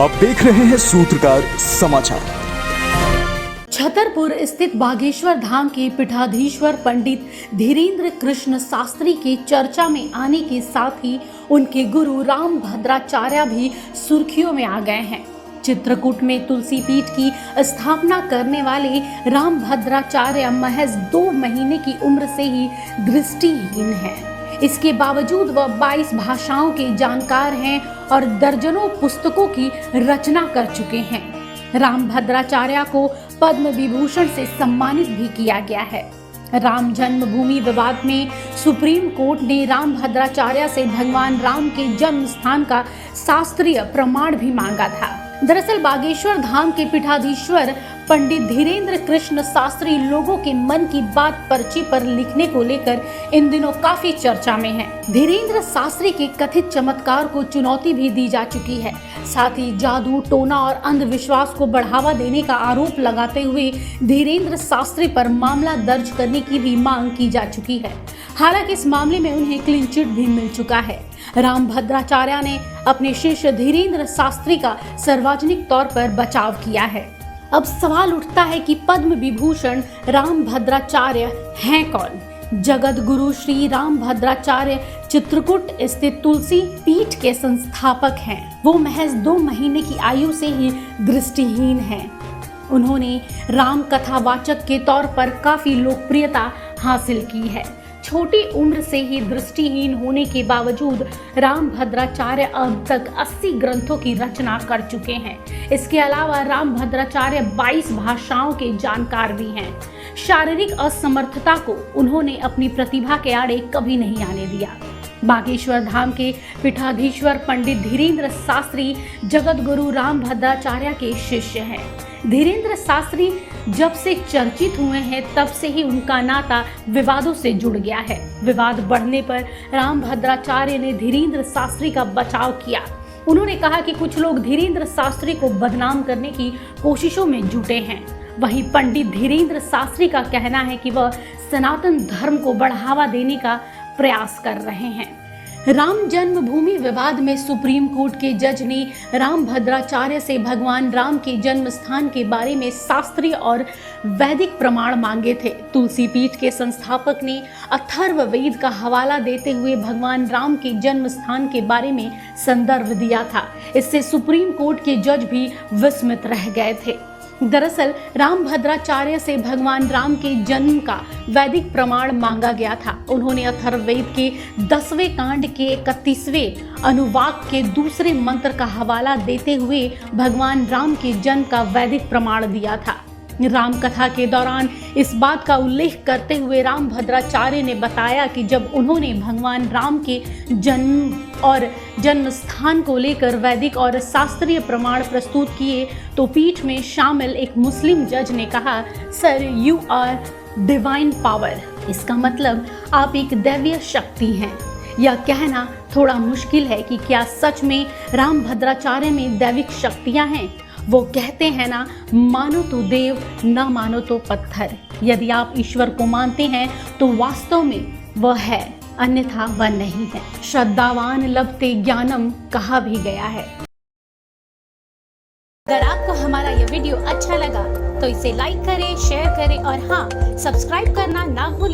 आप देख रहे हैं सूत्रकार समाचार। छतरपुर स्थित बागेश्वर धाम के पीठाधीश्वर पंडित धीरेन्द्र कृष्ण शास्त्री के चर्चा में आने के साथ ही उनके गुरु राम भद्राचार्य भी सुर्खियों में आ गए हैं। चित्रकूट में तुलसी पीठ की स्थापना करने वाले राम भद्राचार्य महज 2 महीने की उम्र से ही दृष्टिहीन हैं। इसके बावजूद वह 22 भाषाओं के जानकार हैं और दर्जनों पुस्तकों की रचना कर चुके हैं। राम भद्राचार्य को पद्म विभूषण से सम्मानित भी किया गया है। राम जन्मभूमि विवाद में सुप्रीम कोर्ट ने राम भद्राचार्य से भगवान राम के जन्म स्थान का शास्त्रीय प्रमाण भी मांगा था। दरअसल बागेश्वर धाम के पीठाधीश्वर पंडित धीरेन्द्र कृष्ण शास्त्री लोगों के मन की बात पर्ची पर लिखने को लेकर इन दिनों काफी चर्चा में हैं। धीरेन्द्र शास्त्री के कथित चमत्कार को चुनौती भी दी जा चुकी है। साथ ही जादू, टोना और अंधविश्वास को बढ़ावा देने का आरोप लगाते हुए धीरेन्द्र शास्त्री पर मामला दर्ज करने की भी मांग की जा चुकी है। हालांकि इस मामले में उन्हें क्लीन चिट भी मिल चुका है। राम भद्राचार्य ने अपने शिष्य धीरेन्द्र शास्त्री का सार्वजनिक तौर पर बचाव किया है। अब सवाल उठता है कि पद्म विभूषण राम भद्राचार्य हैं कौन? जगत गुरु श्री राम भद्राचार्य चित्रकूट स्थित तुलसी पीठ के संस्थापक हैं। वो महज 2 महीने की आयु से ही दृष्टिहीन हैं। उन्होंने राम कथावाचक के तौर पर काफी लोकप्रियता हासिल की है। छोटी उम्र से ही दृष्टिहीन होने के बावजूद राम भद्राचार्य अब तक 80 ग्रंथों की रचना कर चुके हैं। इसके अलावा राम भद्राचार्य 22 भाषाओं के जानकार भी हैं। शारीरिक असमर्थता को उन्होंने अपनी प्रतिभा के आड़े कभी नहीं आने दिया। बागेश्वर धाम के पीठाधीश्वर पंडित धीरेन्द्र शास्त्री जगत गुरु राम भद्राचार्य के शिष्य हैं। धीरेन्द्र शास्त्री जब से चर्चित हुए हैं तब से ही उनका नाता विवादों से जुड़ गया है। विवाद बढ़ने पर राम भद्राचार्य ने धीरेन्द्र शास्त्री का बचाव किया। उन्होंने कहा कि कुछ लोग धीरेन्द्र शास्त्री को बदनाम करने की कोशिशों में जुटे हैं। वहीं पंडित धीरेन्द्र शास्त्री का कहना है कि वह सनातन धर्म को बढ़ावा देने का प्रयास कर रहे हैं। राम जन्मभूमि विवाद में सुप्रीम कोर्ट के जज ने राम भद्राचार्य से भगवान राम के जन्म स्थान के बारे में शास्त्रीय और वैदिक प्रमाण मांगे थे। तुलसी पीठ के संस्थापक ने अथर्ववेद का हवाला देते हुए भगवान राम के जन्म स्थान के बारे में संदर्भ दिया था। इससे सुप्रीम कोर्ट के जज भी विस्मित रह गए थे। दरअसल राम भद्राचार्य से भगवान राम के जन्म का वैदिक प्रमाण मांगा गया था। उन्होंने अथर्ववेद के 10वें कांड के 31वें अनुवाक के दूसरे मंत्र का हवाला देते हुए भगवान राम के जन्म का वैदिक प्रमाण दिया था। राम कथा के दौरान इस बात का उल्लेख करते हुए राम भद्राचार्य ने बताया कि जब उन्होंने भगवान राम के जन्म और जन्म स्थान को लेकर वैदिक और शास्त्रीय प्रमाण प्रस्तुत किए तो पीठ में शामिल एक मुस्लिम जज ने कहा, sir you are divine power. इसका मतलब आप एक दैवीय शक्ति हैं। यह कहना थोड़ा मुश्किल है कि क्या सच में राम भद्राचार्य में दैविक शक्तियां हैं। वो कहते हैं ना, मानो तो देव न मानो तो पत्थर। यदि आप ईश्वर को मानते हैं तो वास्तव में वह है, अन्यथा वह नहीं है। श्रद्धावान लभते ज्ञानम कहा भी गया है। अगर आपको हमारा यह वीडियो अच्छा लगा तो इसे लाइक करें, शेयर करें और हाँ, सब्सक्राइब करना ना भूलें।